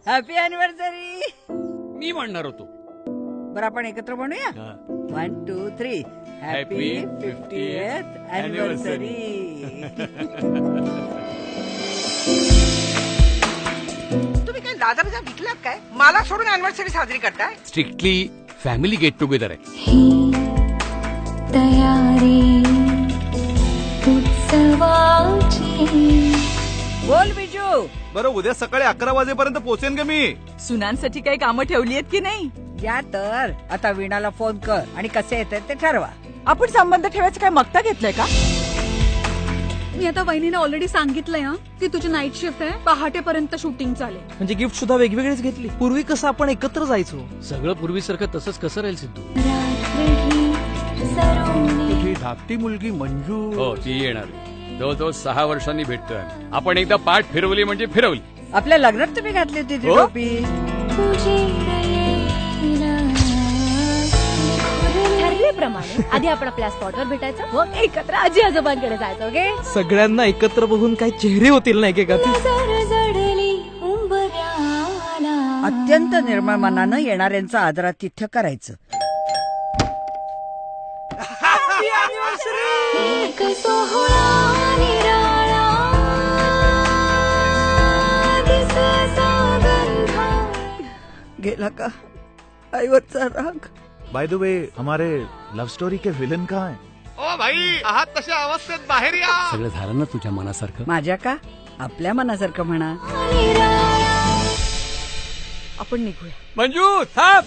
Happy anniversary. मी म्हणणार होतो. बरं आपण एकत्र म्हणूया. 1 2 3 हॅपी 50th अॅनिव्हर्सरी. तुम्ही काय दादा बिजा विकलात काय? मला सोडून अॅनिव्हर्सरी साजरी करताय? स्ट्रिक्टली फॅमिली गेट टुगेदर आहे. ही तयारी उत्सवाची. बोल बिजू. बरं उद्या सकाळी 11 वाजेपर्यंत पोहोचेन का मी? सुनांसाठी काही कामं ठेवली आहेत की नाही? या तर आता वीणाला फोन कर आणि कसे येतात ते ठरवा. आपण संबंध ठेवायचं काय मक्ता घेतलंय का? मी आता वहिनीने ऑलरेडी सांगितलंय की तुझी नाईट शिफ्ट आहे, पहाटेपर्यंत शूटिंग चालेल. म्हणजे गिफ्ट सुद्धा वेगवेगळीच घेतली. पूर्वी कसं आपण एकत्र जायचो. सगळं पूर्वीसारखं तसंच कसं राहील सिद्धू? रात्र ही सरोनी. तुझी धाकटी मुलगी मंजू. हो ती येणार. जवळजवळ 6 वर्षांनी भेटतोय. आपण एकदा पाठ फिरवली म्हणजे फिरवली. आपल्या लग्नात तुम्ही घातली होती ती हो? टोपी. ठरल्याप्रमाणे आधी आपण आपल्या स्पॉटवर भेटायचं, मग एकत्र आजी आजोबांकडे जायचं. ओके? सगळ्यांना एकत्र बघून काही चेहरे होतील नाही की का? जडली उंबऱ्याला. अत्यंत निर्मळ मनानं येणाऱ्यांचं आदरातिथ्य करायचं. एक सोहळा निराळा दिसाचा गंधा. गेला का आईवरचा राग. बाय द वे हमारे लव स्टोरी के विलन कहाँ है? ओ भाई आहात तशा अवस्थेत बाहेर या. सगळं झालं ना तुझ्या मनासारखं? माझ्या का आपल्या मनासारखं म्हणा. आपण निघूया. मंजू थांब.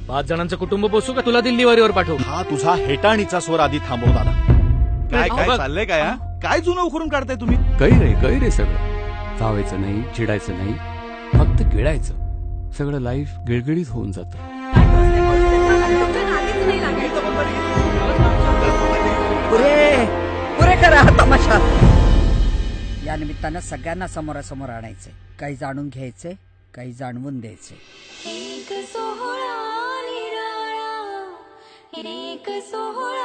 5 जणांचं कुटुंब पोसू का तुला दिल्लीवारीवर पाठवू? हा तुझा हेटाणीचा स्वर आधी थांबव दादा. काय काय बघ. चाललंय काय हा? काय जुनं उखरून काढताय तुम्ही? कै रे सगळं. चावायचं नाही, चिडायचं नाही, फक्त गिळायचं. सगळं लाईफ गिळगिळीत होऊन जातं. पुरे पुरे करा हा तमाशा. या निमित्तानं सगळ्यांना समोरासमोर आणायचंय. काही जाणून घ्यायचंय, काही जाणवून द्यायचंय. एक सोहळा निराळा. एक सोहळा